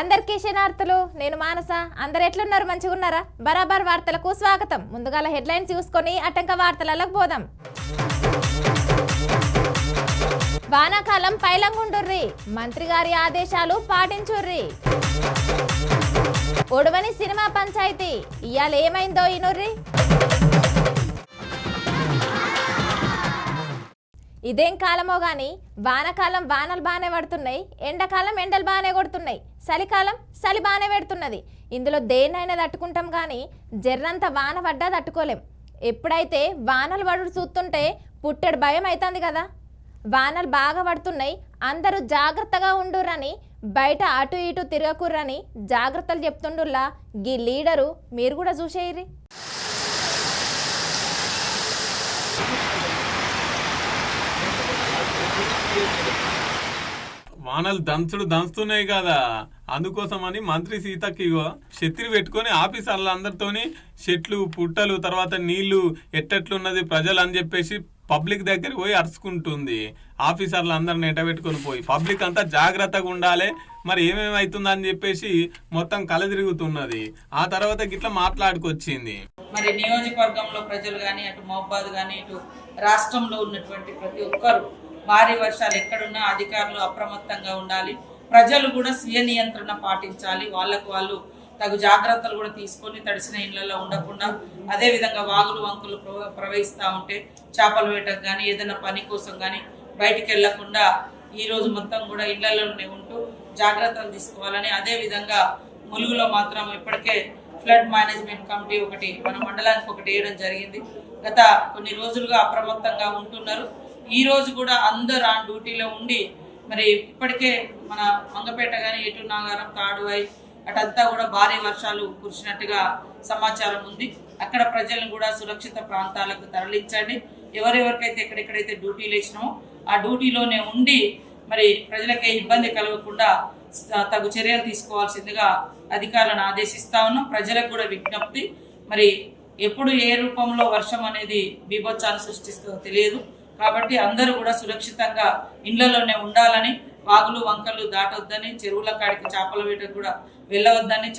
అందరికీ శనార్థులు. నేను మానస. అందరు ఎట్లున్నారు? మంచిగా ఉన్నారా? బరాబర్ వార్తలకు స్వాగతం. ముందుగాల హెడ్లైన్స్ చూసుకొని అటంక వార్తలకు పోదాం. వానాకాలం పైలంగుండుర్రి, మంత్రి గారి ఆదేశాలు పాటించుర్రి. ఒడవని సినిమా పంచాయతీ ఇయాల ఏమైందో ఇనుర్రి. ఇదేం కాలమో గాని వానకాలం వానలు బాగానే పడుతున్నాయి, ఎండాకాలం ఎండలు బాగానే కొడుతున్నాయి, చలికాలం చలి బాగానే పెడుతున్నది. ఇందులో దేన్నైనా తట్టుకుంటాం కానీ జర్రంత వాన పడ్డా తట్టుకోలేం. ఎప్పుడైతే వానలు పడు చూస్తుంటే పుట్టెడు భయం అవుతుంది కదా. వానలు బాగా పడుతున్నాయి, అందరూ జాగ్రత్తగా ఉండుర్రని, బయట అటు ఇటు తిరగకుర్రని జాగ్రత్తలు చెప్తుండుల్లా గీ లీడరు. మీరు కూడా చూసేయ్యి. వానలు దంచుతున్నాయి కదా, అందుకోసమని మంత్రి సీతకి చెత్తిరి పెట్టుకొని ఆఫీసర్లందరితోని చెట్లు పుట్టలు తర్వాత నీళ్లు ఎట్టెట్లున్నది ప్రజలు అని చెప్పేసి పబ్లిక్ దగ్గరికి పోయి అరుచుకుంటుంది. ఆఫీసర్లు అందరిని ఎంటబెట్టుకొని పోయి పబ్లిక్ అంతా జాగ్రత్తగా ఉండాలి, మరి ఏమేమవుతుందని చెప్పేసి మొత్తం కలదిరుగుతున్నది. ఆ తర్వాత గిట్లా మాట్లాడుకొచ్చింది. మరి నియోజకవర్గంలో ప్రజలు కానీ, అటు మహబాద్ కానీ, ఇటు రాష్ట్రంలో ఉన్నటువంటి ప్రతి ఒక్కరు భారీ వర్షాలు ఎక్కడున్నా అధికారులు అప్రమత్తంగా ఉండాలి. ప్రజలు కూడా స్వీయ నియంత్రణ పాటించాలి. వాళ్ళకు వాళ్ళు తగు జాగ్రత్తలు కూడా తీసుకొని తడిసిన ఇళ్లలో ఉండకుండా, అదేవిధంగా వాగులు వంకులు ప్రవహిస్తూ ఉంటే చేపల వేటకు కానీ ఏదైనా పని కోసం కానీ బయటికి వెళ్లకుండా ఈరోజు మొత్తం కూడా ఇళ్లలోనే ఉంటూ జాగ్రత్తలు తీసుకోవాలని, అదేవిధంగా ములుగులో మాత్రం ఇప్పటికే ఫ్లడ్ మేనేజ్మెంట్ కమిటీ ఒకటి మన మండలానికి ఒకటి వేయడం జరిగింది. గత కొన్ని రోజులుగా అప్రమత్తంగా ఉంటున్నారు. ఈ రోజు కూడా అందరు ఆ డ్యూటీలో ఉండి మరి ఇప్పటికే మన మంగపేట కానీ, ఎటు నాగారం, తాడువై అటంతా కూడా భారీ వర్షాలు కురిసినట్టుగా సమాచారం ఉంది. అక్కడ ప్రజలను కూడా సురక్షిత ప్రాంతాలకు తరలించండి. ఎవరెవరికైతే ఎక్కడెక్కడైతే డ్యూటీలు వేసినామో ఆ డ్యూటీలోనే ఉండి మరి ప్రజలకే ఇబ్బంది కలగకుండా తగు చర్యలు తీసుకోవాల్సిందిగా అధికారులను ఆదేశిస్తా ఉన్నాం. ప్రజలకు కూడా విజ్ఞప్తి, మరి ఎప్పుడు ఏ రూపంలో వర్షం అనేది బీభత్సాన్ని సృష్టిస్తుందో తెలియదు కాబట్టి అందరూ కూడా సురక్షితంగా ఇళ్లలోనే ఉండాలని, వాగులు వంకలు దాటొద్దని, చెరువుల కాడికి చేపల వేటకు కూడా వెళ్ళవద్దని,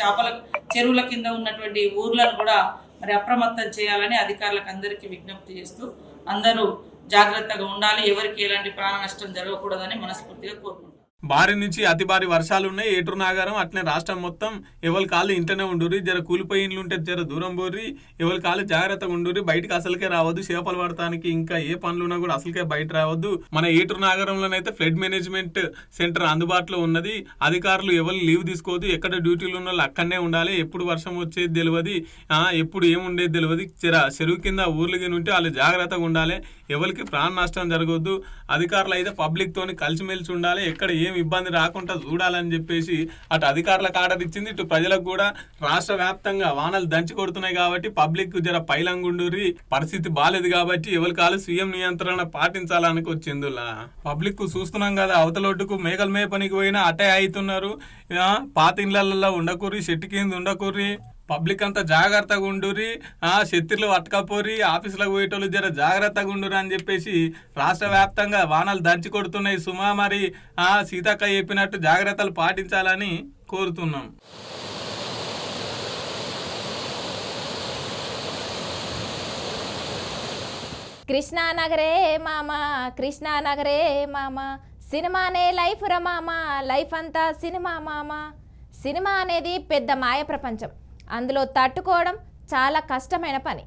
చెరువుల కింద ఉన్నటువంటి ఊర్లను కూడా మరి అప్రమత్తం చేయాలని అధికారులకు అందరికీ విజ్ఞప్తి చేస్తూ అందరూ జాగ్రత్తగా ఉండాలి. ఎవరికి ఎలాంటి ప్రాణ నష్టం జరగకూడదని మనస్ఫూర్తిగా కోరుకుంటున్నాం. భారీ నుంచి అతి భారీ వర్షాలు ఉన్నాయి ఏటూరు నాగారం అట్నే రాష్ట్రం మొత్తం. ఎవరి కాళ్ళు ఇంటనే ఉండుర్రి, జర కూలిపోయి ఇండ్లు ఉంటే జర దూరం పోర్రి, ఎవరి కాళ్ళు జాగ్రత్తగా ఉండుర్రి, బయటకు అసలుకే రావద్దు. చేపలు పడటానికి ఇంకా ఏ పనులున్నా కూడా అసలుకే బయట రావద్దు. మన ఏటూరు నాగారంలోనైతే ఫ్లడ్ మేనేజ్మెంట్ సెంటర్ అందుబాటులో ఉన్నది. అధికారులు ఎవరు లీవ్ తీసుకోవద్దు, ఎక్కడ డ్యూటీలు ఉన్న వాళ్ళు అక్కడనే ఉండాలి. ఎప్పుడు వర్షం వచ్చేది తెలియదు, ఎప్పుడు ఏముండేది తెలియదు. చెరువు కింద ఊర్లు ఉంటే వాళ్ళు జాగ్రత్తగా ఉండాలి. ఎవరికి ప్రాణ నష్టం జరగవద్దు. అధికారులు అయితే పబ్లిక్ తోని కలిసిమెలిసి ఉండాలి, ఎక్కడ ఏం ఇబ్బంది రాకుండా చూడాలని చెప్పేసి అటు అధికారులకు ఆర్డర్ ఇచ్చింది. ఇటు ప్రజలకు కూడా రాష్ట్ర వ్యాప్తంగా వానలు దంచి కొడుతున్నాయి కాబట్టి పబ్లిక్ జర పైలంగుండూరి, పరిస్థితి బాలేదు కాబట్టి ఎవరి కాలు స్వీయ నియంత్రణ పాటించాలని వచ్చింది. పబ్లిక్ చూస్తున్నాం కదా, అవతలొడ్డుకు మేకలు మేపనికి పోయినా అటే అవుతున్నారు. పాత ఇళ్లలో ఉండకూరి, చెట్టు కింద ఉండకూరి, పబ్లిక్ అంతా జాగ్రత్తగా ఉండురి, శత్రులు పట్టుకపోరి, ఆఫీసులకు పోయేటోళ్ళు జర జాగ్రత్తగా ఉండురు అని చెప్పేసి రాష్ట్ర వ్యాప్తంగా వానలు దంచి కొడుతున్నాయి. సుమా మరి సీతక్క చెప్పినట్టు జాగ్రత్తలు పాటించాలని కోరుతున్నాం. కృష్ణానగరే మామ, కృష్ణానగరే మామ, సినిమానే లైఫ్ రా మామ, లైఫ్ అంతా సినిమా మామ. సినిమా అనేది పెద్ద మాయ ప్రపంచం, అందులో తట్టుకోవడం చాలా కష్టమైన పని.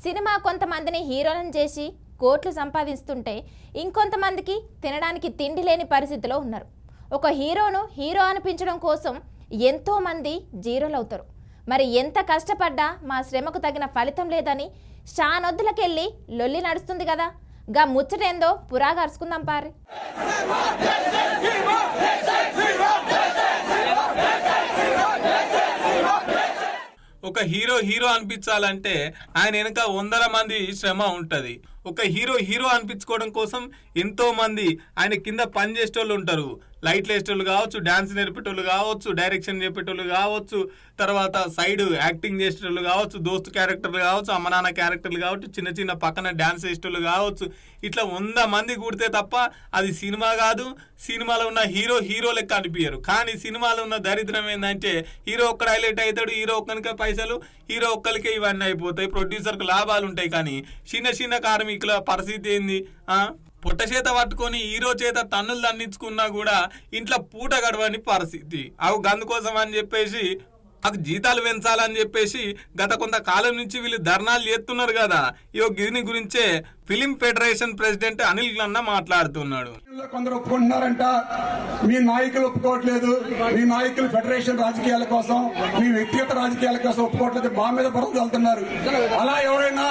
సినిమా కొంతమందిని హీరోలను చేసి కోట్లు సంపాదిస్తుంటే ఇంకొంతమందికి తినడానికి తిండి లేని పరిస్థితిలో ఉన్నారు. ఒక హీరోను హీరో అనిపించడం కోసం ఎంతోమంది జీరోలు అవుతారు. మరి ఎంత కష్టపడ్డా మా శ్రమకు తగిన ఫలితం లేదని షానొద్దులకెళ్ళి లొల్లి నడుస్తుంది కదా. గా ముచ్చటేందో పురాగా అరుచుకుందాం పారి. ఒక హీరో అనిపించాలంటే ఆయన వెనక 100 మంది శ్రమ ఉంటది. ఒక హీరో అనిపించుకోవడం కోసం ఎంతో మంది ఆయన కింద పనిచేసేటోళ్ళు ఉంటారు. లైట్లు వేసేటోళ్ళు కావచ్చు, డాన్స్ నేర్పేటోళ్ళు కావచ్చు, డైరెక్షన్ చెప్పేటోళ్ళు కావచ్చు, తర్వాత సైడ్ యాక్టింగ్ చేసేటోళ్ళు కావచ్చు, దోస్తు క్యారెక్టర్లు కావచ్చు, అమ్మ నాన్న క్యారెక్టర్లు కావచ్చు, చిన్న చిన్న పక్కన డాన్స్ వేసేటోళ్ళు కావచ్చు. ఇట్లా 100 మంది కూడితే తప్ప అది సినిమా కాదు. సినిమాలో ఉన్న హీరో లెక్క అనిపించరు. కానీ సినిమాలో ఉన్న దరిద్రం ఏంటంటే హీరో ఒక్కడ హైలైట్ అవుతాడు, హీరో ఒక్కనికే పైసలు, హీరో ఒక్కరికే ఇవన్నీ అయిపోతాయి, ప్రొడ్యూసర్కి లాభాలు ఉంటాయి. కానీ చిన్న చిన్న కార్మికుల పరిస్థితి ఏంది? పొట్ట చేత పట్టుకొని హీరో చేత తన్నులు దండించుకున్నా కూడా ఇంట్లో పూట గడవని పరిస్థితి. అవి గందుకోసం అని చెప్పేసి మాకు జీతాలు పెంచాలని చెప్పేసి గత కొంతకాలం నుంచి వీళ్ళు ధర్నాలు చేస్తున్నారు కదా. దీని గురించే ఫిలిం ఫెడరేషన్ ప్రెసిడెంట్ అనిల్ అన్న మాట్లాడుతున్నాడు. కొందరు ఒప్పుకుంటున్నారంట, మీ నాయకులు ఒప్పుకోవట్లేదు, మీ నాయకులు ఫెడరేషన్ రాజకీయాల కోసం, మీ వ్యక్తిగత రాజకీయాల కోసం ఒప్పుకోవట్లేదు, మా మీద బురద వెళ్తున్నారు. అలా ఎవరైనా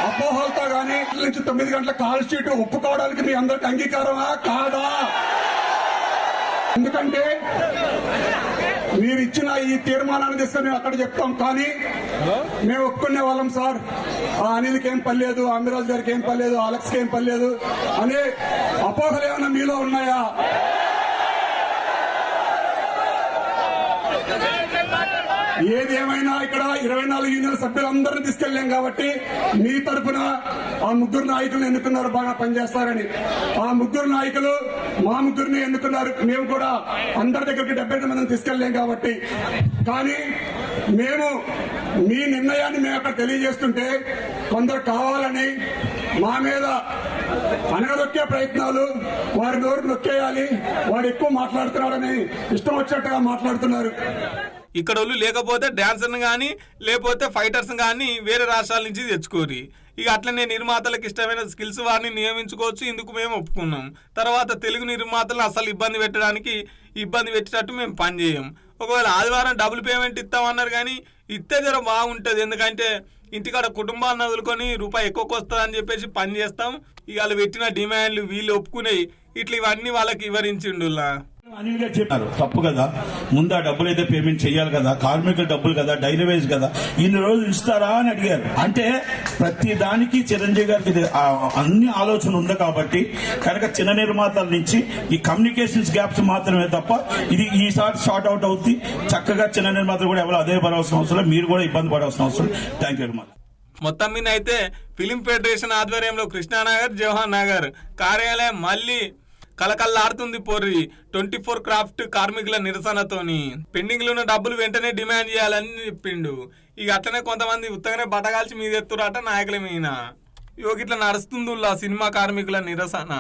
అపోహలతో గానీ నుంచి 9 గంటల కాల్ షీట్ ఒప్పుకోవడానికి మీ అందరికి అంగీకారమా కాదా? ఎందుకంటే మీరు ఇచ్చిన ఈ తీర్మానాన్ని తీసుకొని మేము అక్కడ చెప్తాం, కానీ మేము ఒప్పుకునే వాళ్ళం సార్. ఆ అనిల్కి ఏం పర్లేదు, అమిరాజ్ గారికి ఏం పర్లేదు, అలెక్స్కి ఏం పర్లేదు అనే అపోహలు ఏమైనా మీలో ఉన్నాయా? ఏది ఏమైనా ఇక్కడ 24 యూనియన్ సభ్యులందరినీ తీసుకెళ్లాం కాబట్టి మీ తరఫున ఆ 3 నాయకులను ఎన్నుకున్నారు, బాగా పనిచేస్తారని. ఆ 3 నాయకులు మా 3 ఎన్నుకున్నారు. మేము కూడా అందరి దగ్గరికి 72 మందిని తీసుకెళ్లాం కాబట్టి. కానీ మేము మీ నిర్ణయాన్ని మేము అక్కడ తెలియజేస్తుంటే కొందరు కావాలని మా మీద అనగదొక్కే ప్రయత్నాలు, వారి నోరు నొక్కేయాలి, వాడు ఎక్కువ మాట్లాడుతున్నాడని ఇష్టం వచ్చినట్టుగా మాట్లాడుతున్నారు. ఇక్కడ వాళ్ళు లేకపోతే డాన్సర్ని కానీ లేకపోతే ఫైటర్స్ కానీ వేరే రాష్ట్రాల నుంచి తెచ్చుకోరి. ఇక అట్లనే నిర్మాతలకు ఇష్టమైన స్కిల్స్ వారిని నియమించుకోవచ్చు. ఇందుకు మేము ఒప్పుకున్నాం. తర్వాత తెలుగు నిర్మాతలను అసలు ఇబ్బంది పెట్టేటట్టు మేము పని చేయం. ఒకవేళ ఆదివారం డబుల్ పేమెంట్ ఇస్తామన్నారు, కానీ ఇస్తే జర బాగుంటుంది. ఎందుకంటే ఇంటికాడ కుటుంబాన్ని వదులుకొని రూపాయి ఎక్కువకి వస్తుందని చెప్పేసి పని చేస్తాం. ఇక వాళ్ళు పెట్టిన డిమాండ్లు వీళ్ళు ఒప్పుకునేవి ఇట్లా ఇవన్నీ వాళ్ళకి వివరించిండులా. అనిల్ గారు చెప్పారు, తప్పు కదా, ముందు ఆ డబ్బులు అయితే పేమెంట్ చేయాలి కదా, కార్మికుల డబ్బులు కదా, డైలీ వేజ్ కదా, ఇన్ని రోజులు ఇస్తారా అని అడిగారు. అంటే ప్రతి దానికి చిరంజీవి గారికి అన్ని ఆలోచన ఉంది కాబట్టి కనుక చిన్న నిర్మాతల నుంచి ఈ కమ్యూనికేషన్స్ గ్యాప్స్ మాత్రమే తప్ప ఇది ఈసారి షార్ట్ అవుట్ అవుతుంది. చక్కగా చిన్న నిర్మాతలు కూడా ఎవరు అదే పడవలసిన అవసరం, మీరు కూడా ఇబ్బంది పడవలసిన అవసరం. Thank you very much. మొత్తం మీద అయితే ఫిలిం ఫెడరేషన్ ఆధ్వర్యంలో కృష్ణానగర్, జవహర్ నగర్ కార్యాలయం మళ్ళీ కలకల్లాడుతుంది. పోర్రి 24 క్రాఫ్ట్ కార్మికుల నిరసనతోని పెండింగ్ లో ఉన్న డబ్బులు వెంటనే డిమాండ్ చేయాలని చెప్పిండు. ఇక అట్లనే కొంతమంది ఉత్తగానే బట్టగాల్చి మీద ఎత్తురాట నాయకుల మీద. ఇట్లా నడుస్తుందిలా సినిమా కార్మికుల నిరసన.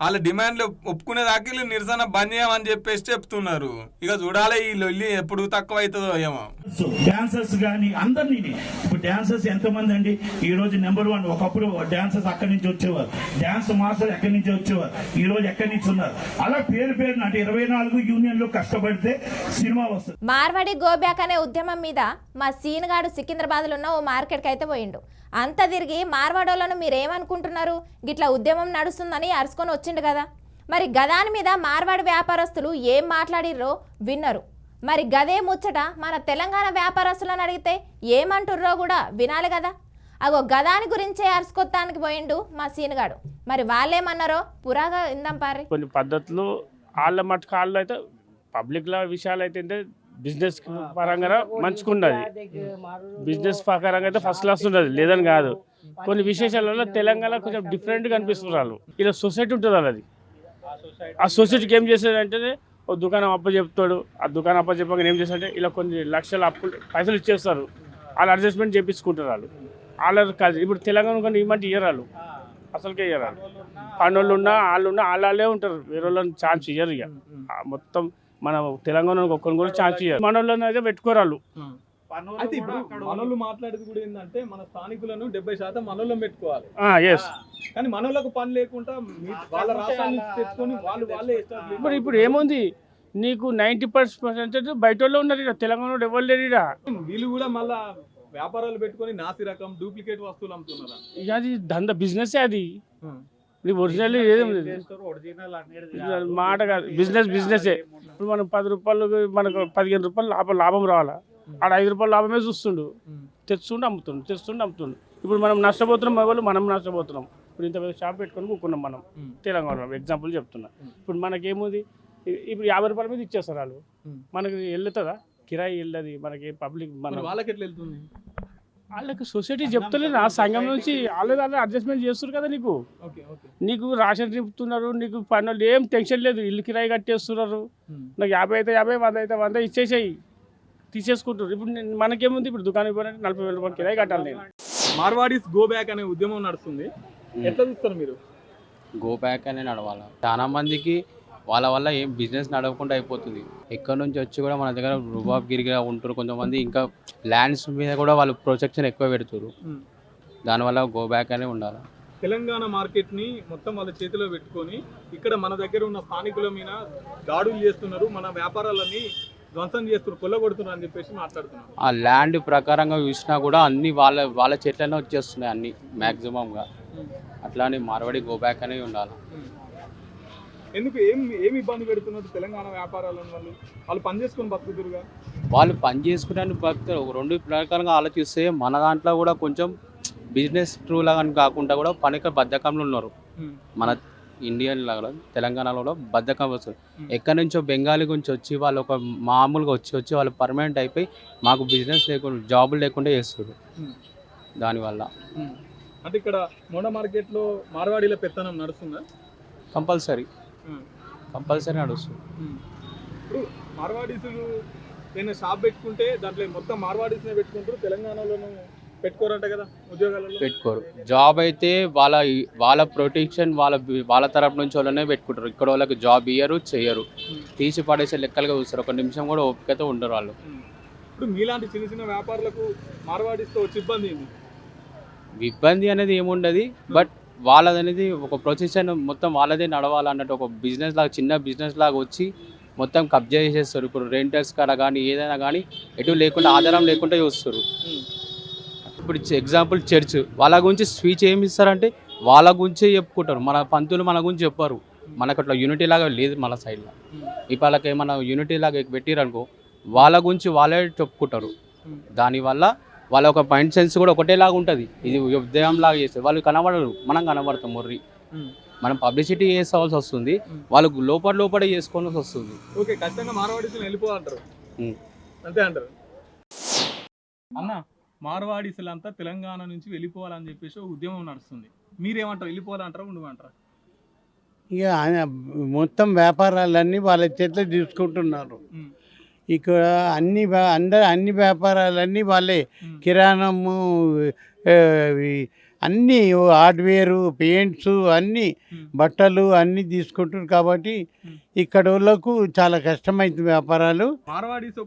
వాళ్ళ డిమాండ్లు ఒప్పుకునేదాకా వీళ్ళు నిరసన బంద్ చేయమని చెప్పేసి చెప్తున్నారు. ఇక చూడాలి ఈ లొల్లి ఎప్పుడు తక్కువ అవుతుందో ఏమో. డాన్సర్స్ గానీ అందరినీ, ఇప్పుడు డాన్సర్స్ ఎంతమంది అండి ఈ రోజు నెంబర్ 1. ఒకప్పుడు డాన్సర్స్ అక్కడి నుంచి వచ్చేవారు, డాన్స్ మాస్టర్ ఎక్కడి నుంచి వచ్చేవారు, ఈ రోజు ఎక్కడి నుంచి ఉన్నారు. అలా పేరు అంటే 24 యూనియన్లు కష్టపడితే సినిమా వస్తుంది. మార్వాడి గోబ్యాక్ అనే ఉద్యమం మీద మా సీనుగాడు సికింద్రాబాద్లో ఉన్న ఓ మార్కెట్కి అయితే పోయిండు. అంత తిరిగి మార్వాడోళ్ళను మీరేమనుకుంటున్నారు, గిట్లా ఉద్యమం నడుస్తుందని అరుచుకొని వచ్చిండు కదా. మరి గదాని మీద మార్వాడి వ్యాపారస్తులు ఏం మాట్లాడిర్రో విన్నరు. మరి గదే ముచ్చట మన తెలంగాణ వ్యాపారస్తులను అడిగితే ఏమంటుర్రో కూడా వినాలి కదా. అగో గదాని గురించే అరుచుకొత్తానికి పోయిండు మా సీనుగాడు. మరి వాళ్ళేమన్నారో పురాగా ఇందాం పారి. కొన్ని పద్ధతులు వాళ్ళ మటుకు వాళ్ళు అయితే పబ్లిక్ల విషయాలు అయితే బిజినెస్ పరంగా మంచుకున్నది, బిజినెస్ ప్రకారంగా అయితే ఫస్ట్ క్లాస్ ఉన్నది, లేదని కాదు. కొన్ని విశేషాలలో తెలంగాణ కొంచెం డిఫరెంట్గా అనిపిస్తున్నారు వాళ్ళు. ఇలా సొసైటీ ఉంటుంది వాళ్ళది. ఆ సొసైటీకి ఏం చేసేదంటే ఓ దుకాణం అప్పు చెప్తాడు, ఆ దుకాణం అప్పు చెప్పగా ఏం చేస్తారంటే ఇలా కొన్ని లక్షల అప్పులు పైసలు ఇచ్చేస్తారు, వాళ్ళు అడ్జస్ట్మెంట్ చేయించుకుంటారు వాళ్ళు. వాళ్ళ కాదు ఇప్పుడు తెలంగాణ కానీ ఇవ్వమంటే ఇయ్యరాలు, అసలుకే ఇయ్యరాలు. పనులు ఉన్నా వాళ్ళే ఉంటారు, వేరే వాళ్ళని ఛాన్స్ ఇయ్యరు. ఇక మొత్తం మన తెలంగాణ ఒక్కరిని కూడా ఛాన్స్ ఇయ్యారు, మనోళ్ళని అయితే పెట్టుకోరాళ్ళు. అయితే ఇప్పుడు మనోళ్ళు మాట్లాడేది కూడా ఏంటంటే మన స్థానికులను 70% మనోళ్ళని పెట్టుకోవాలి. కానీ మనోళ్ళకు పని లేకుండా వాళ్ళ రాష్ట్రాల నుంచి తెచ్చుకొని వాళ్ళే ఇప్పుడు ఏముంది, నీకు 90% బయట వాళ్ళు ఉన్నారు, తెలంగాణ ఎవరు లేరు. వీళ్ళు కూడా మళ్ళా వ్యాపారాలు పెట్టుకొని నాసి రకం డూప్లికేట్ వస్తువులు అమ్ముతున్నారా? ఇక అది దంద బిజినెస్, అది ఒరిజినల్ మాట కాదు, బిజినెస్. ఇప్పుడు మనం 10 రూపాయలు మనకు 15 రూపాయలు లాభం రావాలా, ఆడ 5 రూపాయలు లాభమే చూస్తుండు, తెచ్చుండి అమ్ముతుండు. ఇప్పుడు మనం నష్టపోతున్నాం, మనం నష్టపోతున్నాం. ఇప్పుడు ఇంత పెద్ద షాప్ పెట్టుకొని కూకున్నాం మనం తెలంగాణలో, ఎగ్జాంపుల్ చెప్తున్నా. ఇప్పుడు మనకేముంది, ఇప్పుడు 50 రూపాయల మీద ఇచ్చేస్తారు వాళ్ళు. మనకి వెళ్తుందా కిరాయి వెళ్ళదు, మనకి పబ్లిక్ మన వాళ్ళకి ఎట్లా వెళ్తుంది? వాళ్ళకి సొసైటీ చెప్తలేదు, ఆ సంఘం నుంచి వాళ్ళే అడ్జస్ట్మెంట్ చేస్తారు కదా. నీకు రేషన్ నింపుతున్నారు, నీకు పనులు ఏం టెన్షన్ లేదు, ఇల్లు కిరాయి కట్టేస్తున్నారు. నాకు 50 అయితే 50, 100 అయితే 100 ఇచ్చేసాయి, తీసేసుకుంటారు. ఇప్పుడు మనకేముంది, ఇప్పుడు దుకాణం పోయినట్టు 40,000 రూపాయలు కిరాయి కట్టాలి. నేను మార్వాడీస్ గో బ్యాక్ అనే ఉద్యమం నడుస్తుంది, ఎట్లా చూస్తారు మీరు? గో బ్యాక్ అనే నడవాలి. చాలా మందికి వాళ్ళ వల్ల ఏం బిజినెస్ నడవకుండా అయిపోతుంది. ఎక్కడి నుంచి వచ్చి కూడా మన దగ్గర రుబాబ్గిరిగా ఉంటారు కొంతమంది. ఇంకా ల్యాండ్స్ మీద కూడా వాళ్ళు ప్రొటెక్షన్ ఎక్కువ పెడుతున్నారు. దానివల్ల గో బ్యాక్ అనే ఉండాలి. తెలంగాణ మార్కెట్ని మొత్తం వాళ్ళ చేతిలో పెట్టుకొని ఇక్కడ మన దగ్గర ఉన్న స్థానికుల మీద దాడులు చేస్తున్నారు, మన వ్యాపారాలన్నీ ధ్వంసం చేస్తున్నారు, కొల్లగొడుతున్నారు అని చెప్పేసి మాట్లాడుతున్నారు. ఆ ల్యాండ్ ప్రకారంగా చూసినా కూడా అన్ని వాళ్ళ చేతిలోనే వచ్చేస్తున్నాయి అన్ని మ్యాక్సిమంగా. అట్లానే మార్వాడి గో బ్యాక్ అనే ఉండాలి. ఎందుకు ఏం ఇబ్బంది పెడుతున్నారు తెలంగాణ వ్యాపారాలను? వాళ్ళు పని చేసుకొని బతుకుతురుగా. వాళ్ళు పని చేసుకుని బతుకుతారు. రెండు ప్రకారంగా ఆలోచిస్తే మన దాంట్లో కూడా కొంచెం బిజినెస్ ట్రూ లాగా కాకుండా కూడా పనికి బద్ధకంలో ఉన్నారు. మన ఇండియన్ లాగా తెలంగాణలో కూడా బద్ధకం వస్తుంది. ఎక్కడి నుంచో బెంగాలీ గురించి వచ్చి వాళ్ళు ఒక మామూలుగా వచ్చి వాళ్ళు పర్మనెంట్ అయిపోయి మాకు బిజినెస్ లేకుండా జాబులు లేకుండా చేస్తారు. దానివల్ల అంటే ఇక్కడ మోడ మార్కెట్లో మార్వాడీల పెత్తనం నడుస్తుందా? కంపల్సరీ నడుస్తుంది. ఇప్పుడు మార్వాడీసులు నేను షాప్ పెట్టుకుంటే దాంట్లో మొత్తం మార్వాడీస్నే పెట్టుకుంటారు, తెలంగాణలోనూ పెట్టుకోరంట కదా ఉద్యోగాలలో? పెట్టుకోరు. జాబ్ అయితే వాళ్ళ ప్రొటెక్షన్ వాళ్ళ తరపు నుంచి వాళ్ళనే పెట్టుకుంటారు. ఇక్కడ వాళ్ళకి జాబ్ ఇయ్యరు, చెయ్యరు, తీసి పడేసే లెక్కలుగా చూస్తారు. ఒక నిమిషం కూడా ఓపికతో ఉండరు వాళ్ళు. ఇప్పుడు మీలాంటి చిన్న చిన్న వ్యాపారులకు మార్వాడీస్తో వచ్చి ఇబ్బంది అనేది ఏముండదు. బట్ వాళ్ళది అనేది ఒక ప్రొసెషన్ మొత్తం వాళ్ళదే నడవాలన్నట్టు ఒక బిజినెస్ లాగా, చిన్న బిజినెస్ లాగా వచ్చి మొత్తం కబ్జా చేసేస్తారు. ఇప్పుడు రెంటర్స్ కాడ కానీ ఏదైనా కానీ ఎటు లేకుండా ఆధారం లేకుండా చూస్తారు. ఇప్పుడు ఎగ్జాంపుల్ చర్చ్, వాళ్ళ గురించి స్పీచ్ ఏమి ఇస్తారంటే వాళ్ళ గురించే చెప్పుకుంటారు. మన పంతులు మన గురించి చెప్పారు. మనకు అట్లా యూనిటీ లాగా లేదు మన సైడ్లో. ఇప్పుడు వాళ్ళకి ఏమన్నా యూనిటీ లాగా పెట్టిరనుకో వాళ్ళ గురించి వాళ్ళే చెప్పుకుంటారు. దానివల్ల వాళ్ళ ఒక మైండ్ సెన్స్ కూడా ఒకటేలాగా ఉంటుంది. ఇది ఉదయం లాగా చేస్తారు. వాళ్ళు కనబడరు, మనం కనబడతాం మొర్రి. మనం పబ్లిసిటీ చేసుకోవాల్సి వస్తుంది, వాళ్ళు లోపల చేసుకోవాల్సి వస్తుంది. ఓకే, ఖచ్చితంగా మార్వాడీసులు వెళ్ళిపోవాలంటారు, అంతే అంటారు అన్న? మార్వాడీసులంతా తెలంగాణ నుంచి వెళ్ళిపోవాలని చెప్పేసి ఉద్యమం నడుస్తుంది, మీరేమంటారు? వెళ్ళిపోవాలంటారా, ఉండమంటారా? ఇక మొత్తం వ్యాపారాలన్నీ వాళ్ళ చేతిలో తీసుకుంటున్నారు. ఇక్కడ అన్ని వ్యాపారాలన్నీ వాళ్ళే, కిరాణము, అన్నీ హార్డ్వేరు, పెయింట్స్, అన్నీ బట్టలు అన్నీ తీసుకుంటున్నారు. కాబట్టి ఇక్కడ వాళ్ళకు చాలా కష్టమైంది వ్యాపారాలు. మార్వాడీస్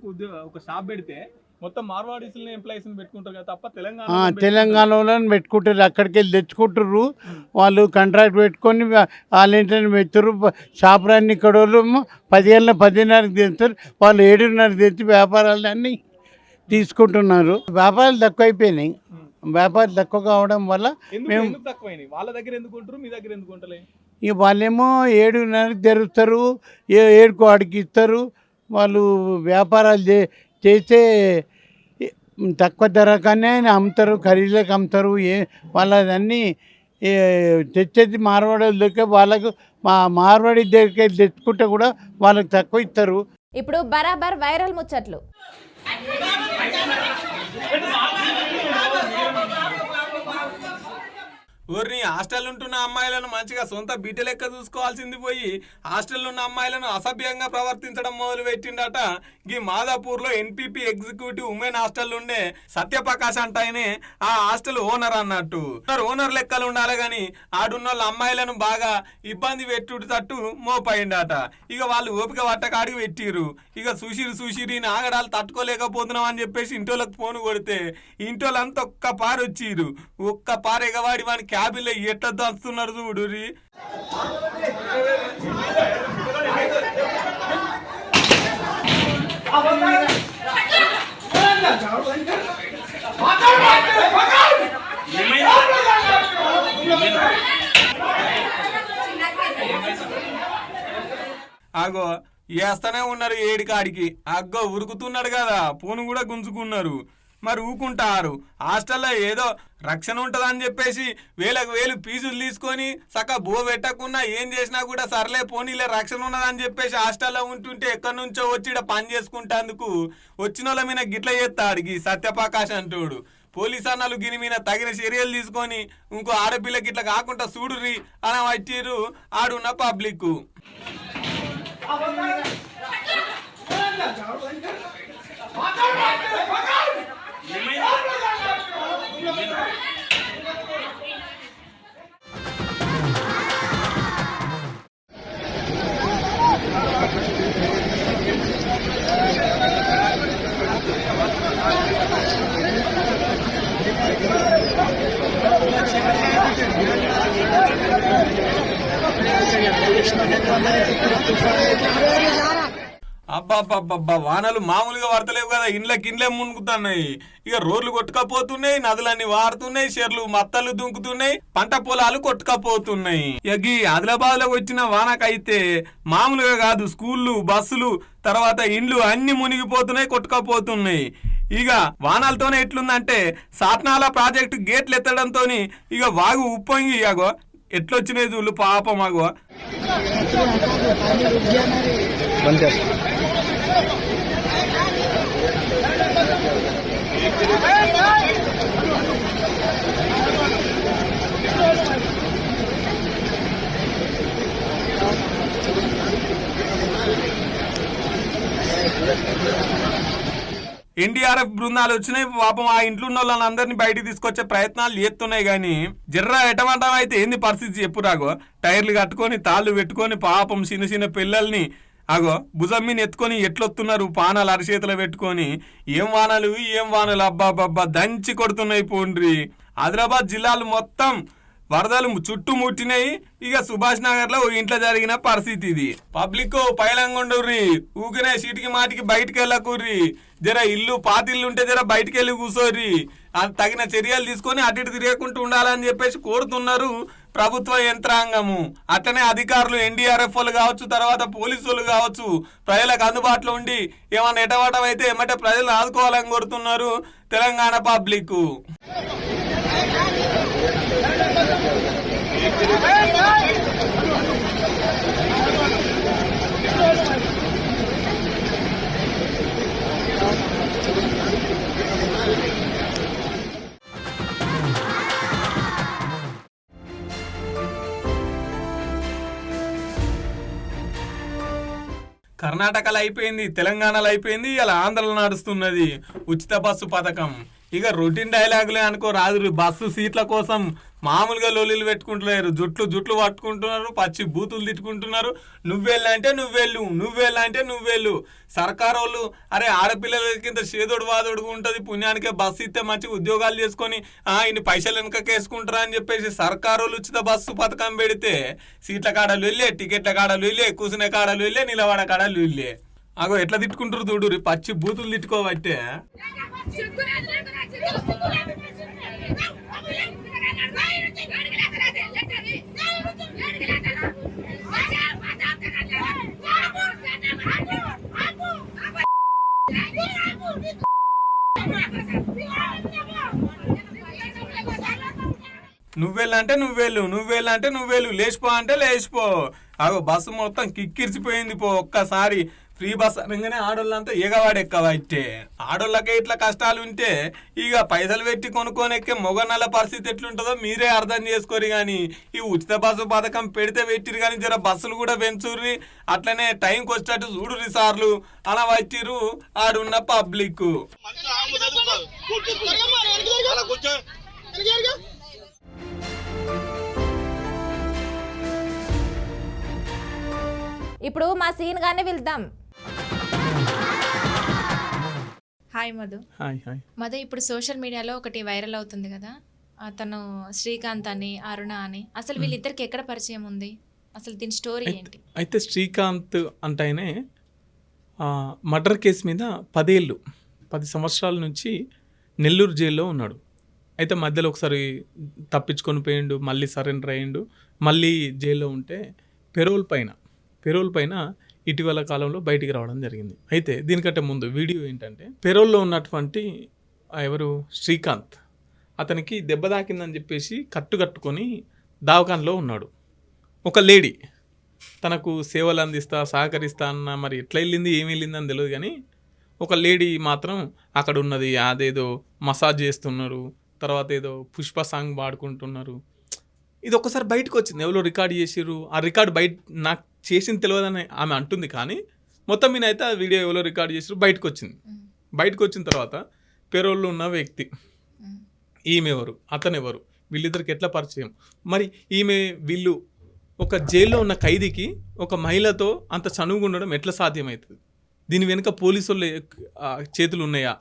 ఒక షాప్ పెడితే మొత్తం మార్వాడీసులని ఎంప్లాయీస్ని పెట్టుకుంటారు కదా తప్ప తెలంగాణలో పెట్టుకుంటారు. అక్కడికి వెళ్ళి తెచ్చుకుంటారు. వాళ్ళు కాంట్రాక్ట్ పెట్టుకొని వాళ్ళ పెడతారు. షాపులన్నీ ఇక్కడ వాళ్ళు 10:30కి తెస్తారు, వాళ్ళు 7:30కి తెచ్చి వ్యాపారాలన్నీ తీసుకుంటున్నారు. వ్యాపారాలు తక్కువ అయిపోయినాయి. వ్యాపారం తక్కువ కావడం వల్ల మేము వాళ్ళ దగ్గర ఎందుకు ఉంటారు, మీ దగ్గర ఎందుకు ఉంటలే? ఇక వాళ్ళేమో 7:30కి తెరుస్తారు, 7కు అడిగి ఇస్తారు. వాళ్ళు వ్యాపారాలు చేస్తే తక్కువ ధరకనే అమ్ముతారు, ఖరీదులకు అమ్ముతారు. వాళ్ళదన్నీ తెచ్చేది మార్వాడి దగ్గర, వాళ్ళకు మార్వాడి దగ్గర తెచ్చుకుంటే కూడా వాళ్ళకి తక్కువ ఇస్తారు. ఇప్పుడు బరాబర్ వైరల్ ముచ్చట్లు. ఊరిని హాస్టల్ ఉంటున్న అమ్మాయిలను మంచిగా సొంత బిడ్డ లెక్క చూసుకోవాల్సింది పోయి హాస్టల్ ఉన్న అమ్మాయిలను అసభ్యంగా ప్రవర్తించడం మొదలు పెట్టిండట ఈ మాదాపూర్లో ఎన్పీపీ ఎగ్జిక్యూటివ్ ఉమెన్ హాస్టల్ ఉండే సత్యప్రకాష్ అంటాయనే ఆ హాస్టల్ ఓనర్ అన్నట్టు. ఓనర్ లెక్కలు ఉండాలి కానీ ఆడున్న వాళ్ళ అమ్మాయిలను బాగా ఇబ్బంది పెట్టుడు తట్టు మోపయిండట. ఇక వాళ్ళు ఓపిక పట్టకాడికి పెట్టిరు. ఇక సుషిరి నాగడాలు తట్టుకోలేకపోతున్నాం అని చెప్పేసి ఇంటోళ్ళకి ఫోన్ కొడితే ఇంటోళ్ళంతా ఒక్క పారు వచ్చిరు. ఒక్క పారు ఎగవాడి వాని క్యాబిన్లో ఎట్లా దంచుతున్నారు చూడు. అగో వేస్తూనే ఉన్నారు ఏడికాడికి. అగ్గో ఉరుకుతున్నాడు కదా, ఫోన్ కూడా గుంజుకున్నారు. మరి ఊకుంటారు. హాస్టల్లో ఏదో రక్షణ ఉంటుందని చెప్పేసి వేలకు వేలు ఫీజులు తీసుకొని చక్క బో పెట్టకుండా ఏం చేసినా కూడా సర్లే పోనీలే రక్షణ ఉన్నదని చెప్పేసి హాస్టల్లో ఉంటుంటే ఎక్కడి నుంచో వచ్చి ఈడ పని చేసుకుంటేందుకు వచ్చిన వాళ్ళ మీద గిట్ల చేస్తాడు ఈ సత్యప్రకాష్ అంటోడు. పోలీస్ అన్నలు గిని మీద తగిన చర్యలు తీసుకొని ఇంకో ఆడపిల్లకి ఇట్లా కాకుండా చూడుర్రి అని వచ్చిర్రు ఆడున్న పబ్లిక్. అబ్బాబ్బాబ్బా వానలు మామూలుగా పడతలేవు కదా, ఇండ్లే మునుగుతున్నాయి. ఇక రోడ్లు కొట్టుకపోతున్నాయి, నదులన్నీ వారుతున్నాయి, చెర్లు మత్తలు దుంకుతున్నాయి, పంట పొలాలు కొట్టుకపోతున్నాయి. ఇక ఆదిలాబాద్ లో వచ్చిన వానకైతే మామూలుగా కాదు, స్కూళ్ళు బస్సులు తర్వాత ఇండ్లు అన్ని మునిగిపోతున్నాయి, కొట్టుకపోతున్నాయి. ఇక వానాలతోనే ఎట్లుందంటే సాత్నాల ప్రాజెక్టు గేట్లు ఎత్తడంతో ఇక వాగు ఉప్పొంగి ఇగో ఎట్లొచ్చినాయి చూళ్ళు పాపం. అగో ఎన్డీఆర్ఎఫ్ బృందాలు వచ్చినాయి పాపం. ఆ ఇంట్లో ఉన్న వాళ్ళందరినీ బయటికి తీసుకొచ్చే ప్రయత్నాలు చేస్తున్నాయి. కానీ జర్రా ఎటమంటాం అయితే ఏంది పరిస్థితి చెప్పురాగో. టైర్లు కట్టుకొని తాళ్ళు పెట్టుకొని పాపం చిన్న చిన్న పిల్లల్ని అగో భుజం మీద ఎత్తుకొని ఎట్లొస్తున్నారు, పానాలు అరిచేతులు పెట్టుకొని. ఏం వానలు అబ్బాబ్బా దంచి కొడుతున్నాయి పోండ్రి. ఆదిలాబాద్ జిల్లాలు మొత్తం వరదలు చుట్టుముట్టినాయి. ఇక సుభాష్ నగర్ లో ఇంట్లో జరిగిన పరిస్థితి ఇది. పబ్లిక్ పైలంగుండుర్రి, ఊకినే సీటికి మాటికి బయటికి వెళ్ళకూర్రి. జర ఇల్లు పాతిల్లు ఉంటే జర బయటికి వెళ్ళి కూర్చోర్రి. తగిన చర్యలు తీసుకొని అటు ఇటు తిరగకుండా ఉండాలని చెప్పేసి కోరుతున్నారు ప్రభుత్వ యంత్రాంగము. అట్లనే అధికారులు ఎన్డీఆర్ఎఫ్ వాళ్ళు కావచ్చు, తర్వాత పోలీసు వాళ్ళు కావచ్చు, ప్రజలకు అందుబాటులో ఉండి ఏమన్నా ఎటవాటం అయితే ఏమంటే ప్రజలు ఆదుకోవాలని కోరుతున్నారు తెలంగాణ పబ్లిక్. కర్ణాటకలో అయిపోయింది, తెలంగాణలో అయిపోయింది, ఇలా ఆంధ్రలో నడుస్తున్నది ఉచిత బస్సు పథకం. ఇక రొటీన్ డైలాగులే అనుకో రాదు. బస్సు సీట్ల కోసం మామూలుగా లొల్లిలు పెట్టుకుంటున్నారు, జుట్లు పట్టుకుంటున్నారు, పచ్చి బూతులు తిట్టుకుంటున్నారు. నువ్వెళ్ళంటే నువ్వెళ్ళు. సర్కారు వాళ్ళు అరే ఆడపిల్లలకి ఇంత చేదోడు వాదోడుగా ఉంటుంది, పుణ్యానికే బస్సు ఇస్తే మంచి ఉద్యోగాలు చేసుకొని ఇన్ని పైసలు వెనకకేసుకుంటారా అని చెప్పేసి సర్కారు వాళ్ళు ఉచిత బస్సు పథకం పెడితే సీట్ల కాడలు వెళ్ళే, టికెట్ల కాడలు వెళ్ళే, కూర్చునే కాడలు వెళ్ళే, నిలబడ కాడలు వెళ్ళే. అగో ఎట్లా తిట్టుకుంటారు చూడు, పచ్చి బూతులు తిట్టుకోబట్టే. నువ్వెళ్ళంటే నువ్వెళ్ళు, లేచిపో అంటే లేచిపో. అగో బస్సు మొత్తం కిక్కిరిచిపోయింది పో. ఒక్కసారి ఫ్రీ బస్ అనగానే ఆడోళ్ళంతా ఎగవాడెక్కవైతే. ఆడోళ్ళకే ఇట్లా కష్టాలు ఉంటే ఇక పైసలు పెట్టి కొనుక్కొని ఎక్కే మొగనల్ల పరిస్థితి ఎట్లుంటుందో మీరే అర్థం చేసుకోరు. కానీ ఈ ఉచిత బస్సు పథకం పెడితే పెట్టిరు కానీ జర బస్సులు కూడా పెంచుర్రి, అట్లనే టైంకి వచ్చేటట్టు చూడుర్రి సార్లు అలా వచ్చిర్రు ఆడున్న పబ్లిక్. ఇప్పుడు మా సీన్ గానే వెళ్దాం. హాయ్ మధు. మధు, ఇప్పుడు సోషల్ మీడియాలో ఒకటి వైరల్ అవుతుంది కదా, అతను శ్రీకాంత్ అని అరుణ అని. అసలు వీళ్ళిద్దరికి ఎక్కడ పరిచయం ఉంది, అసలు దీని స్టోరీ ఏంటి? అయితే శ్రీకాంత్ అంటేనే మర్డర్ కేసు మీద 10 సంవత్సరాల నుంచి నెల్లూరు జైల్లో ఉన్నాడు. అయితే మధ్యలో ఒకసారి తప్పించుకొని పోయిండు, మళ్ళీ సరెండర్ అయ్యిండు, మళ్ళీ జైల్లో ఉంటే పెరోల్ పైన ఇటీవల కాలంలో బయటికి రావడం జరిగింది. అయితే దీనికంటే ముందు వీడియో ఏంటంటే పెరోల్లో ఉన్నటువంటి ఎవరు శ్రీకాంత్, అతనికి దెబ్బ తాకిందని చెప్పేసి కట్టుకొని దవాఖానలో ఉన్నాడు. ఒక లేడీ తనకు సేవలు అందిస్తా సహకరిస్తా అన్న, మరి ఎట్లా వెళ్ళింది ఏమి వెళ్ళింది అని తెలియదు, కానీ ఒక లేడీ మాత్రం అక్కడ ఉన్నది. అదేదో మసాజ్ చేస్తున్నారు, తర్వాత ఏదో పుష్ప సాంగ్ పాడుకుంటున్నారు. ఇది ఒక్కసారి బయటకు వచ్చింది, ఎవరో రికార్డ్ చేసిర్రు. ఆ రికార్డ్ బయట నాకు చేసింది తెలియదని ఆమె అంటుంది, కానీ మొత్తం మీద అయితే ఆ వీడియో ఎవరో రికార్డ్ చేసిర్రు, బయటకు వచ్చింది. బయటకు వచ్చిన తర్వాత పెరోల్లో ఉన్న వ్యక్తి, ఈమె ఎవరు, అతను ఎవరు, వీళ్ళిద్దరికి ఎట్లా పరిచయం, మరి వీళ్ళు ఒక జైల్లో ఉన్న ఖైదీకి ఒక మహిళతో అంత చనువుగా ఉండడం ఎట్లా సాధ్యమవుతుంది? దీని వెనుక పోలీసు వాళ్ళ చేతులు ఉన్నాయా?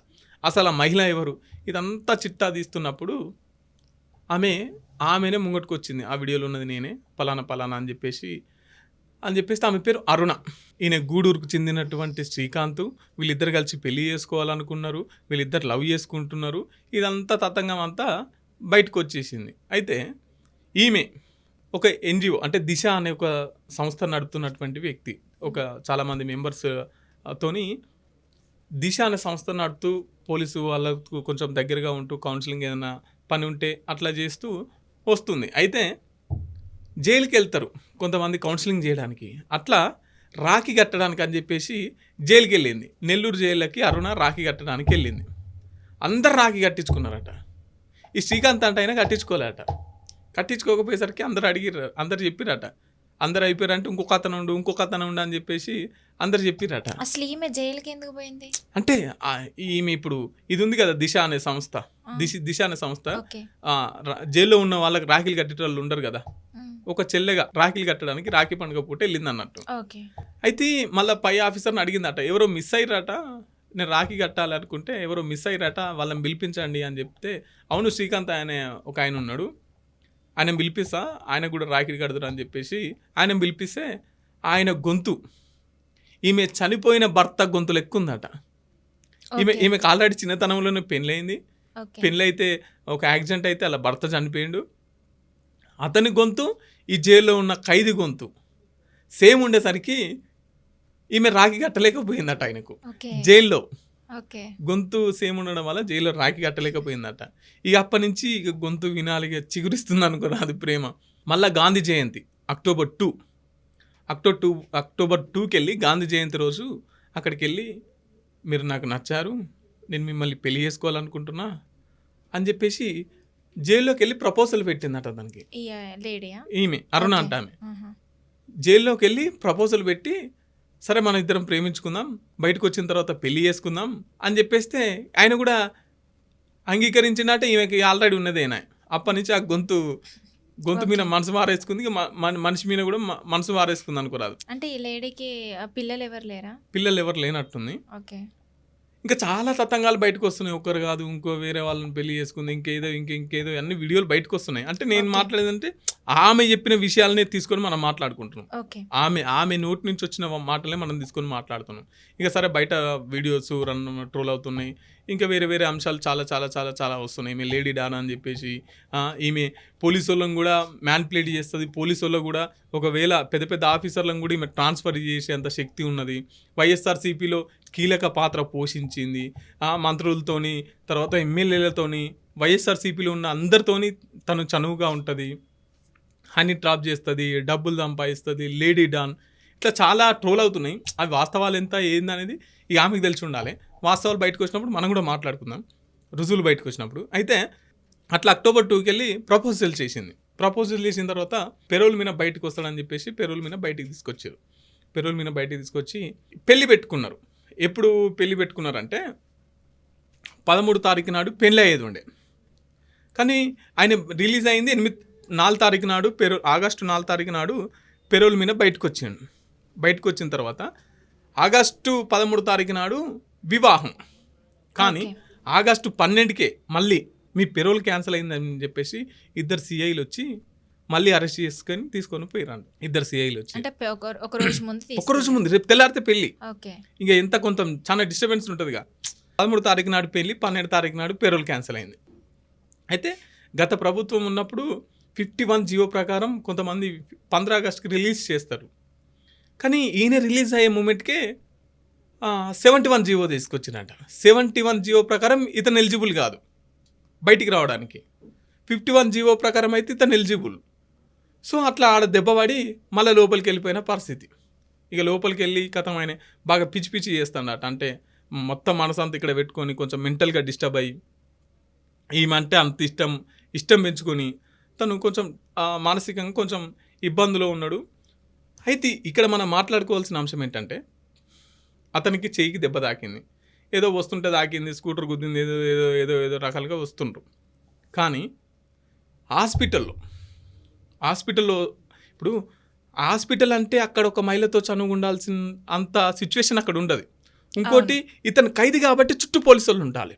అసలు ఆ మహిళ ఎవరు? ఇదంతా చిట్టా తీస్తున్నప్పుడు ఆమెనే ముంగట్టుకు వచ్చింది. ఆ వీడియోలో ఉన్నది నేనే, పలానా అని చెప్పేసి ఆమె పేరు అరుణ. ఈయన గూడూరుకు చెందినటువంటి శ్రీకాంత్. వీళ్ళిద్దరు కలిసి పెళ్లి చేసుకోవాలనుకున్నారు, వీళ్ళిద్దరు లవ్ చేసుకుంటున్నారు. ఇదంతా తతంగం అంతా బయటకు వచ్చేసింది. అయితే ఈమె ఒక ఎన్జిఓ అంటే దిశ అనే ఒక సంస్థ నడుపుతున్నటువంటి వ్యక్తి. చాలామంది మెంబర్స్ తోని దిశ అనే సంస్థ నడుపుతూ పోలీసు వాళ్ళకు కొంచెం దగ్గరగా ఉంటూ కౌన్సిలింగ్ ఏదైనా పని ఉంటే అట్లా చేస్తూ వస్తుంది. అయితే జైలుకి వెళ్తారు కొంతమంది కౌన్సిలింగ్ చేయడానికి. అట్లా రాఖీ కట్టడానికి అని చెప్పేసి జైలుకి వెళ్ళింది. నెల్లూరు జైలుకి అరుణ రాఖీ కట్టడానికి వెళ్ళింది. అందరు రాఖీ కట్టించుకున్నారట. ఈ శ్రీకాంత్ అంటే అయినా కట్టించుకోలేట. కట్టించుకోకపోయేసరికి అందరు చెప్పిరట. అందరు అయిపోయారంటే ఇంకొక అతను ఉండు అని చెప్పేసి అందరు చెప్పిరట. అసలు ఈమె జైలుకి ఎందుకు పోయింది అంటే ఈమె ఇప్పుడు ఇది ఉంది కదా దిశ అనే సంస్థ, దిశ అనే సంస్థ జైల్లో ఉన్న వాళ్ళకి రాఖీలు కట్టే వాళ్ళు ఉండరు కదా, ఒక చెల్లెగా రాఖీలు కట్టడానికి రాఖీ పండుగ పూట వెళ్ళింది అన్నట్టు. అయితే మళ్ళీ పై ఆఫీసర్ని అడిగిందట, ఎవరో మిస్ అయ్యారట, నేను రాఖీ కట్టాలనుకుంటే ఎవరో మిస్ అయ్యారట, వాళ్ళని పిలిపించండి అని చెప్తే, అవును శ్రీకాంత్ ఒక ఆయన ఉన్నాడు, ఆయన పిలిపిస్తా, ఆయన కూడా రాఖీ కడతారు అని చెప్పేసి ఆయన పిలిపిస్తే ఆయన గొంతు ఈమె చనిపోయిన భర్త గొంతు లెక్క ఉందట. ఈమెకు ఆల్రెడీ చిన్నతనంలోనే పెళ్ళయింది. పెళ్ళైతే ఒక యాక్సిడెంట్ అయితే అలా భర్త చనిపోయిండు. అతని గొంతు ఈ జైల్లో ఉన్న ఖైదీ గొంతు సేమ్ ఉండేసరికి ఈమె రాఖీ కట్టలేకపోయిందట. ఆయనకు జైల్లో గొంతు సేమ్ ఉండడం వల్ల జైల్లో రాఖీ కట్టలేకపోయిందట. ఇక అప్పటి నుంచి ఇక గొంతు వినాలి, చిగురిస్తుంది అనుకున్నా అది ప్రేమ. మళ్ళీ గాంధీ జయంతి అక్టోబర్ 2కి వెళ్ళి గాంధీ జయంతి రోజు అక్కడికి వెళ్ళి, మీరు నాకు నచ్చారు, నేను మిమ్మల్ని పెళ్లి చేసుకోవాలనుకుంటున్నా అని చెప్పేసి జైల్లోకి వెళ్ళి ప్రపోజల్ పెట్టిందట దానికి. ఈమె అరుణ అంట. ఆమె జైల్లోకి వెళ్ళి ప్రపోజల్ పెట్టి, సరే మనం ఇద్దరం ప్రేమించుకుందాం, బయటకు వచ్చిన తర్వాత పెళ్లి చేసుకుందాం అని చెప్పేస్తే ఆయన కూడా అంగీకరించినట్టే. ఈమెకి ఆల్రెడీ ఉన్నదేనా. అప్పటి నుంచి ఆ గొంతు మీద మనసు మారేసుకుంది, మనిషి మీద కూడా మనసు మారేసుకుంది అనుకోరాదు. అంటే ఈ లేడీకి పిల్లలు ఎవరు లేనట్టుంది. ఇంకా చాలా తతంగాలు బయటకు వస్తున్నాయి. ఒకరు కాదు, ఇంకో వేరే వాళ్ళని పెళ్లి చేసుకుంది, ఇంకేదో అన్ని వీడియోలు బయటకు వస్తున్నాయి. అంటే నేను మాట్లాడేదంటే ఆమె చెప్పిన విషయాలనే తీసుకొని మనం మాట్లాడుకుంటున్నాం. ఆమె నోటి నుంచి వచ్చిన మాటలే మనం తీసుకొని మాట్లాడుతున్నాం. ఇక సరే బయట వీడియోస్ ట్రోల్ అవుతున్నాయి, ఇంకా వేరే అంశాలు చాలా చాలా చాలా చాలా వస్తున్నాయి. ఈమె లేడీ డానా అని చెప్పేసి ఈమె పోలీసు వాళ్ళని కూడా మ్యాన్ప్లేట్ చేస్తుంది. పోలీసు వాళ్ళకు కూడా ఒకవేళ పెద్ద ఆఫీసర్లను కూడా ఈమె ట్రాన్స్ఫర్ చేసేంత శక్తి ఉన్నది. వైఎస్ఆర్సీపీలో కీలక పాత్ర పోషించింది. మంత్రులతోని, తర్వాత ఎమ్మెల్యేలతోని, వైఎస్ఆర్సీపీలో ఉన్న అందరితోని తను చనువుగా ఉంటుంది. హనీ ట్రాప్ చేస్తుంది, డబ్బులు సంపాదిస్తుంది, లేడీ డాన్, ఇట్లా చాలా ట్రోల్ అవుతున్నాయి. అవి వాస్తవాలు ఎంత ఏందనేది ఇక ఆమెకు తెలిసి ఉండాలి. వాస్తవాలు బయటకు వచ్చినప్పుడు మనం కూడా మాట్లాడుకుందాం, రుజువులు బయటకు వచ్చినప్పుడు. అయితే అట్లా అక్టోబర్ 2కి వెళ్ళి ప్రపోజల్ చేసింది. ప్రపోజల్ చేసిన తర్వాత పెరోల్ మీద బయటకు వస్తాడని చెప్పేసి పెరోల్ మీద బయటికి తీసుకొచ్చారు. పెరోల్ మీద బయటికి తీసుకొచ్చి పెళ్లి పెట్టుకున్నారు. ఎప్పుడు పెళ్లి పెట్టుకున్నారంటే 13 తారీఖు నాడు పెళ్ళి అయ్యేది ఉండే, కానీ ఆయన రిలీజ్ అయింది 4 తారీఖు నాడు, ఆగస్టు 4 తారీఖు నాడు పెరోల్ మీద బయటకు వచ్చాడు. బయటకు వచ్చిన తర్వాత ఆగస్టు 13 తారీఖు నాడు వివాహం. కానీ ఆగస్టు 12కే మళ్ళీ మీ పెరోల్ క్యాన్సిల్ అయిందని చెప్పేసి ఇద్దరు సిఐలు వచ్చి మళ్ళీ అరెస్ట్ చేసుకొని తీసుకొని పోయిరాండి. ఇద్దరు సిఐలు వచ్చి ఒక రోజు ముందు రేపు తెల్లారితే పెళ్ళి. ఇంకా ఎంత కొంత చాలా డిస్టర్బెన్స్ ఉంటుందిగా. 13 తారీఖు నాడు పెళ్ళి, 12 తారీఖు నాడు పెరోల్ క్యాన్సిల్ అయింది. అయితే గత ప్రభుత్వం ఉన్నప్పుడు 51 జీవో ప్రకారం కొంతమంది 15 ఆగస్టుకి రిలీజ్ చేస్తారు. కానీ ఈయన రిలీజ్ అయ్యే మూమెంట్కే 71 జీవో తీసుకొచ్చినట్ట. 71 జీవో ప్రకారం ఇతను ఎలిజిబుల్ కాదు బయటికి రావడానికి. 51 జీవో ప్రకారం అయితే ఇతను ఎలిజిబుల్. సో అట్లా ఆడ దెబ్బపడి మళ్ళీ లోపలికి వెళ్ళిపోయిన పరిస్థితి. ఇక లోపలికి వెళ్ళి కథం ఆయన బాగా పిచ్చి పిచ్చి చేస్తాడట. అంటే మొత్తం మనసంతా ఇక్కడ పెట్టుకొని కొంచెం మెంటల్గా డిస్టర్బ్ అయ్యి ఈమంటే అంత ఇష్టం పెంచుకొని తను కొంచెం మానసికంగా కొంచెం ఇబ్బందిలో ఉన్నాడు. అయితే ఇక్కడ మనం మాట్లాడుకోవాల్సిన అంశం ఏంటంటే అతనికి చేయికి దెబ్బ తాకింది, ఏదో వస్తుంటే తాకింది, స్కూటర్ గుద్దింది, ఏదో ఏదో ఏదో ఏదో రకాలుగా వస్తుండ్రు. కానీ హాస్పిటల్లో ఇప్పుడు హాస్పిటల్ అంటే అక్కడ ఒక మహిళతో చనువు ఉండాల్సిన అంత సిచ్యువేషన్ అక్కడ ఉండదు. ఇంకోటి ఇతను ఖైదీ కాబట్టి చుట్టూ పోలీసు వాళ్ళు ఉండాలి,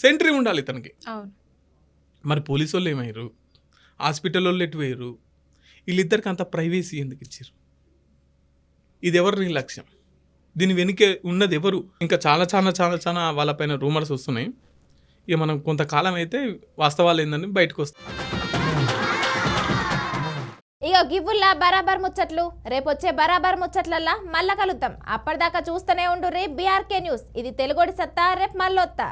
సెంట్రీ ఉండాలి ఇతనికి. మరి పోలీసు వాళ్ళు ఏమయ్యారు, హాస్పిటల్ వాళ్ళు ఎటు పోయారు, వీళ్ళిద్దరికి అంత ప్రైవేసీ ఎందుకు ఇచ్చారు? ఇది ఎవరి నిర్లక్ష్యం? దీని వెనుకే ఉన్నది ఎవరు? ఇంకా చాలా చాలా చాలా చాలా వాళ్ళపైన రూమర్స్ వస్తున్నాయి. ఇక మనం కొంతకాలం అయితే వాస్తవాలు ఏందని బయటకు వస్తాం. ఇక గివ్వుల్లా బరాబర్ ముచ్చట్లు. రేపు వచ్చే బరాబర్ ముచ్చట్లల్లా మళ్ళా కలుద్దాం. అప్పటిదాకా చూస్తూనే ఉండు రే BRK న్యూస్. ఇది తెలుగుడి సత్తా. రేపు మళ్ళొత్తా.